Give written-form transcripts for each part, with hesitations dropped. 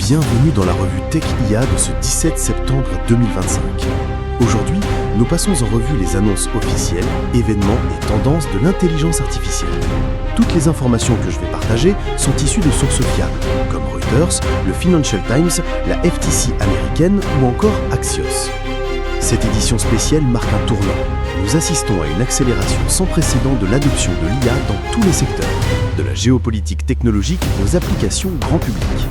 Bienvenue dans la revue Tech IA de ce 17 septembre 2025. Aujourd'hui, nous passons en revue les annonces officielles, événements et tendances de l'intelligence artificielle. Toutes les informations que je vais partager sont issues de sources fiables, comme Reuters, le Financial Times, la FTC américaine ou encore Axios. Cette édition spéciale marque un tournant. Nous assistons à une accélération sans précédent de l'adoption de l'IA dans tous les secteurs, de la géopolitique technologique aux applications grand public.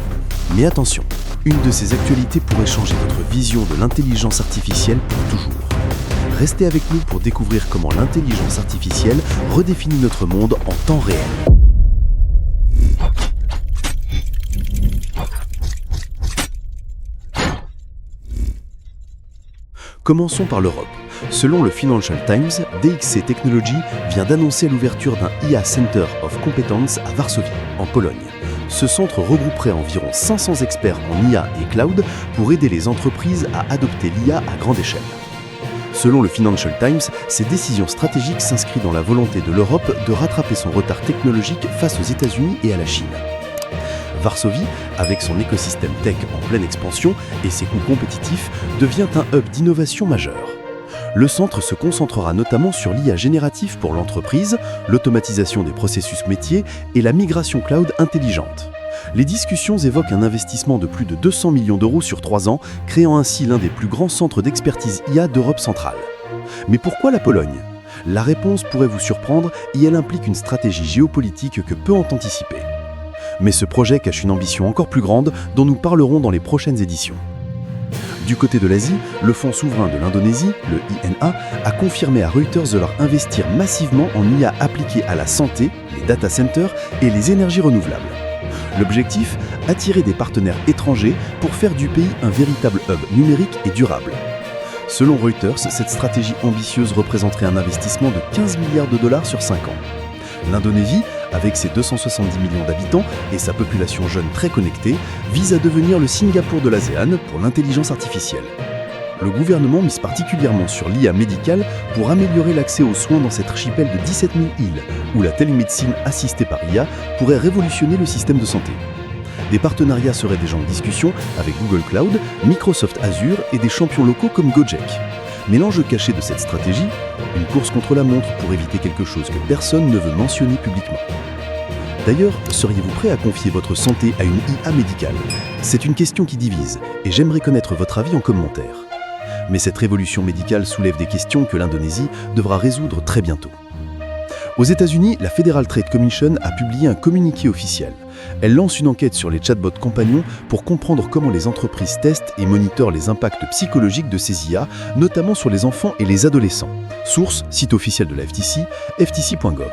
Mais attention, une de ces actualités pourrait changer votre vision de l'intelligence artificielle pour toujours. Restez avec nous pour découvrir comment l'intelligence artificielle redéfinit notre monde en temps réel. Commençons par l'Europe. Selon le Financial Times, DXC Technology vient d'annoncer l'ouverture d'un IA Center of Competence à Varsovie, en Pologne. Ce centre regrouperait environ 500 experts en IA et cloud pour aider les entreprises à adopter l'IA à grande échelle. Selon le Financial Times, ces décisions stratégiques s'inscrivent dans la volonté de l'Europe de rattraper son retard technologique face aux États-Unis et à la Chine. Varsovie, avec son écosystème tech en pleine expansion et ses coûts compétitifs, devient un hub d'innovation majeur. Le centre se concentrera notamment sur l'IA générative pour l'entreprise, l'automatisation des processus métiers et la migration cloud intelligente. Les discussions évoquent un investissement de plus de 200 millions d'euros sur 3 ans, créant ainsi l'un des plus grands centres d'expertise IA d'Europe centrale. Mais pourquoi la Pologne ? La réponse pourrait vous surprendre et elle implique une stratégie géopolitique que peu ont anticipée. Mais ce projet cache une ambition encore plus grande dont nous parlerons dans les prochaines éditions. Du côté de l'Asie, le fonds souverain de l'Indonésie, le INA, a confirmé à Reuters de leur investir massivement en IA appliquée à la santé, les data centers et les énergies renouvelables. L'objectif, attirer des partenaires étrangers pour faire du pays un véritable hub numérique et durable. Selon Reuters, cette stratégie ambitieuse représenterait un investissement de 15 milliards de dollars sur 5 ans. L'Indonésie, avec ses 270 millions d'habitants et sa population jeune très connectée, vise à devenir le Singapour de l'ASEAN pour l'intelligence artificielle. Le gouvernement mise particulièrement sur l'IA médicale pour améliorer l'accès aux soins dans cet archipel de 17 000 îles, où la télémédecine assistée par IA pourrait révolutionner le système de santé. Des partenariats seraient déjà en discussion avec Google Cloud, Microsoft Azure et des champions locaux comme Gojek. Mais l'enjeu caché de cette stratégie, une course contre la montre pour éviter quelque chose que personne ne veut mentionner publiquement. D'ailleurs, seriez-vous prêt à confier votre santé à une IA médicale ? C'est une question qui divise, et j'aimerais connaître votre avis en commentaire. Mais cette révolution médicale soulève des questions que l'Indonésie devra résoudre très bientôt. Aux États-Unis, la Federal Trade Commission a publié un communiqué officiel. Elle lance une enquête sur les chatbots compagnons pour comprendre comment les entreprises testent et monitorent les impacts psychologiques de ces IA, notamment sur les enfants et les adolescents. Source, site officiel de la FTC, ftc.gov.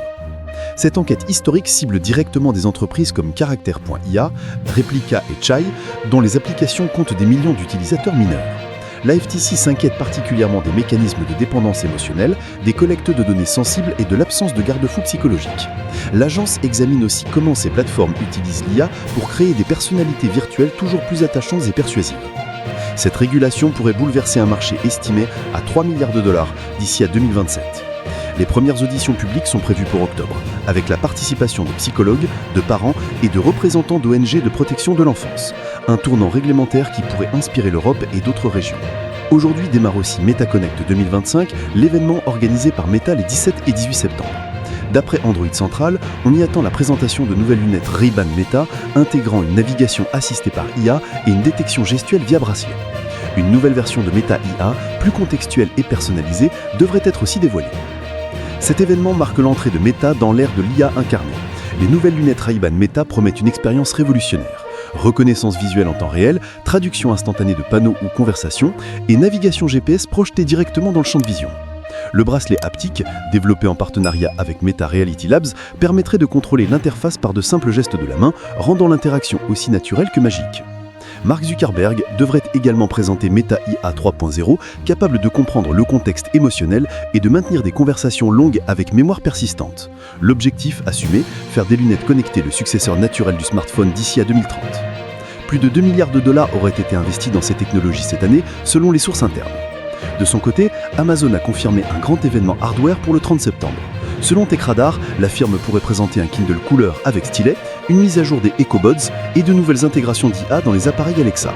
Cette enquête historique cible directement des entreprises comme Character.ia, Replica et Chai, dont les applications comptent des millions d'utilisateurs mineurs. La FTC s'inquiète particulièrement des mécanismes de dépendance émotionnelle, des collectes de données sensibles et de l'absence de garde-fous psychologiques. L'agence examine aussi comment ces plateformes utilisent l'IA pour créer des personnalités virtuelles toujours plus attachantes et persuasives. Cette régulation pourrait bouleverser un marché estimé à 3 milliards de dollars d'ici à 2027. Les premières auditions publiques sont prévues pour octobre, avec la participation de psychologues, de parents et de représentants d'ONG de protection de l'enfance. Un tournant réglementaire qui pourrait inspirer l'Europe et d'autres régions. Aujourd'hui démarre aussi MetaConnect 2025, l'événement organisé par Meta les 17 et 18 septembre. D'après Android Central, on y attend la présentation de nouvelles lunettes Ray-Ban Meta intégrant une navigation assistée par IA et une détection gestuelle via bracelet. Une nouvelle version de Meta IA, plus contextuelle et personnalisée, devrait être aussi dévoilée. Cet événement marque l'entrée de Meta dans l'ère de l'IA incarnée. Les nouvelles lunettes Ray-Ban Meta promettent une expérience révolutionnaire. Reconnaissance visuelle en temps réel, traduction instantanée de panneaux ou conversations et navigation GPS projetée directement dans le champ de vision. Le bracelet haptique, développé en partenariat avec Meta Reality Labs, permettrait de contrôler l'interface par de simples gestes de la main, rendant l'interaction aussi naturelle que magique. Mark Zuckerberg devrait également présenter Meta IA 3.0, capable de comprendre le contexte émotionnel et de maintenir des conversations longues avec mémoire persistante. L'objectif assumé, faire des lunettes connectées le successeur naturel du smartphone d'ici à 2030. Plus de 2 milliards de dollars auraient été investis dans ces technologies cette année, selon les sources internes. De son côté, Amazon a confirmé un grand événement hardware pour le 30 septembre. Selon TechRadar, la firme pourrait présenter un Kindle couleur avec stylet, une mise à jour des EcoBuds et de nouvelles intégrations d'IA dans les appareils Alexa.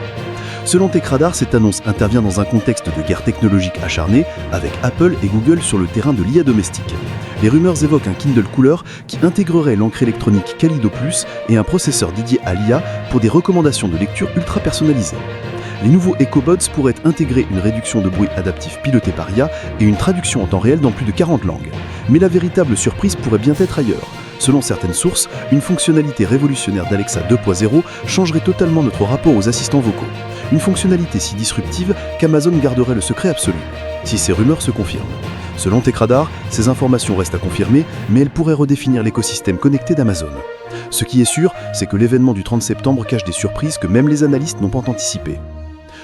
Selon TechRadar, cette annonce intervient dans un contexte de guerre technologique acharnée avec Apple et Google sur le terrain de l'IA domestique. Les rumeurs évoquent un Kindle couleur qui intégrerait l'encre électronique Kaleido Plus et un processeur dédié à l'IA pour des recommandations de lecture ultra personnalisées. Les nouveaux EcoBuds pourraient intégrer une réduction de bruit adaptif pilotée par IA et une traduction en temps réel dans plus de 40 langues. Mais la véritable surprise pourrait bien être ailleurs. Selon certaines sources, une fonctionnalité révolutionnaire d'Alexa 2.0 changerait totalement notre rapport aux assistants vocaux. Une fonctionnalité si disruptive qu'Amazon garderait le secret absolu, si ces rumeurs se confirment. Selon TechRadar, ces informations restent à confirmer, mais elles pourraient redéfinir l'écosystème connecté d'Amazon. Ce qui est sûr, c'est que l'événement du 30 septembre cache des surprises que même les analystes n'ont pas anticipées.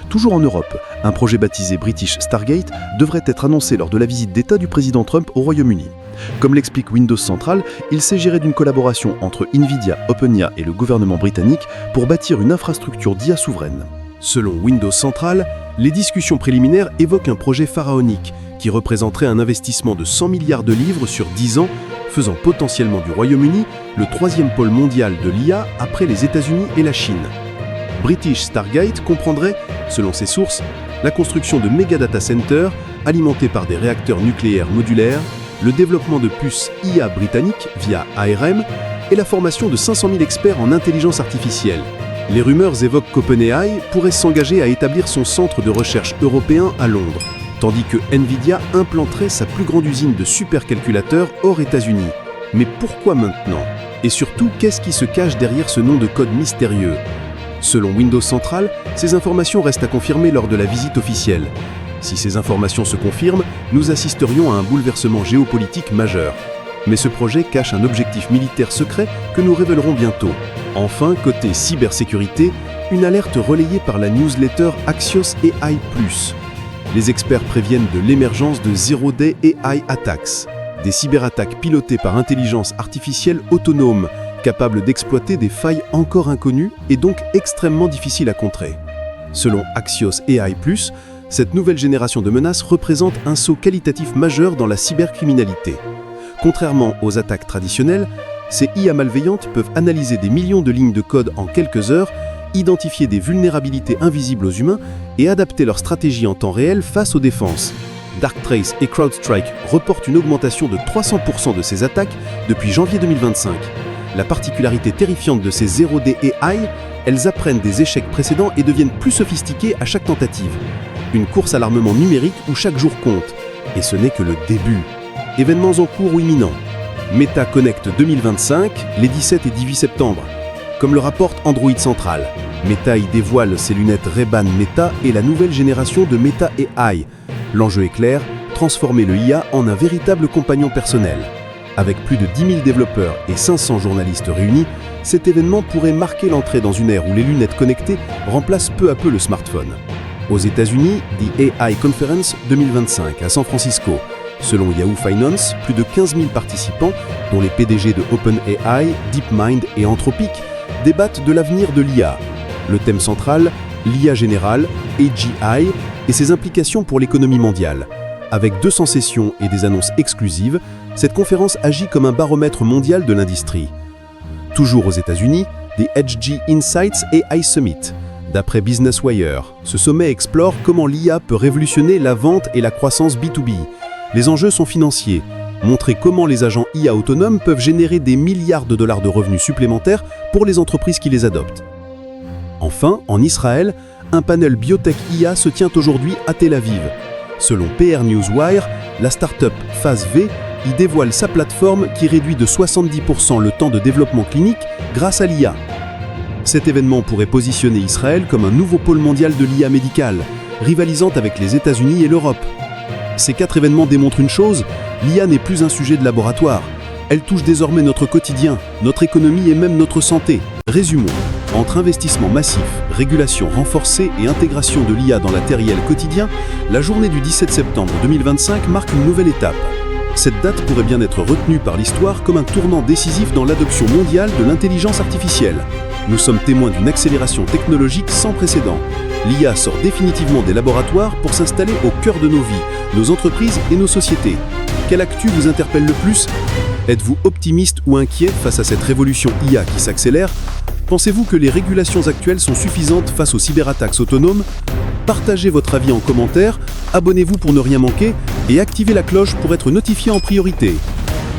Toujours en Europe, un projet baptisé British Stargate devrait être annoncé lors de la visite d'État du président Trump au Royaume-Uni. Comme l'explique Windows Central, il s'agirait d'une collaboration entre Nvidia, OpenAI et le gouvernement britannique pour bâtir une infrastructure d'IA souveraine. Selon Windows Central, les discussions préliminaires évoquent un projet pharaonique qui représenterait un investissement de 100 milliards de livres sur 10 ans, faisant potentiellement du Royaume-Uni le troisième pôle mondial de l'IA après les États-Unis et la Chine. British Stargate comprendrait, selon ses sources, la construction de méga data centers alimentés par des réacteurs nucléaires modulaires, le développement de puces IA britanniques via ARM et la formation de 500 000 experts en intelligence artificielle. Les rumeurs évoquent qu'OpenAI pourrait s'engager à établir son centre de recherche européen à Londres, tandis que Nvidia implanterait sa plus grande usine de supercalculateurs hors États-Unis. Mais pourquoi maintenant? Et surtout, qu'est-ce qui se cache derrière ce nom de code mystérieux? Selon Windows Central, ces informations restent à confirmer lors de la visite officielle. Si ces informations se confirment, nous assisterions à un bouleversement géopolitique majeur. Mais ce projet cache un objectif militaire secret que nous révélerons bientôt. Enfin, côté cybersécurité, une alerte relayée par la newsletter Axios AI+. Les experts préviennent de l'émergence de Zero Day AI Attacks, des cyberattaques pilotées par intelligence artificielle autonome, capables d'exploiter des failles encore inconnues et donc extrêmement difficiles à contrer. Selon Axios AI+, cette nouvelle génération de menaces représente un saut qualitatif majeur dans la cybercriminalité. Contrairement aux attaques traditionnelles, ces IA malveillantes peuvent analyser des millions de lignes de code en quelques heures, identifier des vulnérabilités invisibles aux humains et adapter leur stratégie en temps réel face aux défenses. Darktrace et CrowdStrike reportent une augmentation de 300% de ces attaques depuis janvier 2025. La particularité terrifiante de ces Zero Day AI, elles apprennent des échecs précédents et deviennent plus sophistiquées à chaque tentative. Une course à l'armement numérique où chaque jour compte. Et ce n'est que le début. Événements en cours ou imminents. Meta Connect 2025, les 17 et 18 septembre. Comme le rapporte Android Central, Meta y dévoile ses lunettes Ray-Ban Meta et la nouvelle génération de Meta AI. L'enjeu est clair, transformer le IA en un véritable compagnon personnel. Avec plus de 10 000 développeurs et 500 journalistes réunis, cet événement pourrait marquer l'entrée dans une ère où les lunettes connectées remplacent peu à peu le smartphone. Aux États-Unis, The AI Conference 2025 à San Francisco. Selon Yahoo Finance, plus de 15 000 participants, dont les PDG de OpenAI, DeepMind et Anthropic, débattent de l'avenir de l'IA. Le thème central, l'IA générale, AGI, et ses implications pour l'économie mondiale. Avec 200 sessions et des annonces exclusives, cette conférence agit comme un baromètre mondial de l'industrie. Toujours aux États-Unis, The HG Insights AI Summit. D'après Business Wire, ce sommet explore comment l'IA peut révolutionner la vente et la croissance B2B. Les enjeux sont financiers. Montrer comment les agents IA autonomes peuvent générer des milliards de dollars de revenus supplémentaires pour les entreprises qui les adoptent. Enfin, en Israël, un panel biotech IA se tient aujourd'hui à Tel Aviv. Selon PR Newswire, la start-up Phase V y dévoile sa plateforme qui réduit de 70% le temps de développement clinique grâce à l'IA. Cet événement pourrait positionner Israël comme un nouveau pôle mondial de l'IA médicale, rivalisant avec les États-Unis et l'Europe. Ces 4 événements démontrent une chose, l'IA n'est plus un sujet de laboratoire. Elle touche désormais notre quotidien, notre économie et même notre santé. Résumons. Entre investissement massif, régulation renforcée et intégration de l'IA dans l'matériel quotidien, la journée du 17 septembre 2025 marque une nouvelle étape. Cette date pourrait bien être retenue par l'histoire comme un tournant décisif dans l'adoption mondiale de l'intelligence artificielle. Nous sommes témoins d'une accélération technologique sans précédent. L'IA sort définitivement des laboratoires pour s'installer au cœur de nos vies, nos entreprises et nos sociétés. Quelle actu vous interpelle le plus ? Êtes-vous optimiste ou inquiet face à cette révolution IA qui s'accélère? Pensez-vous que les régulations actuelles sont suffisantes face aux cyberattaques autonomes? Partagez votre avis en commentaire, abonnez-vous pour ne rien manquer et activez la cloche pour être notifié en priorité.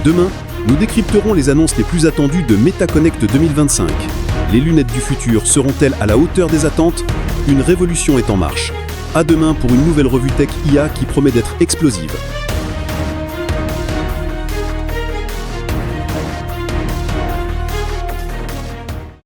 Demain, nous décrypterons les annonces les plus attendues de MetaConnect 2025. Les lunettes du futur seront-elles à la hauteur des attentes? Une révolution est en marche. À demain pour une nouvelle revue Tech IA qui promet d'être explosive.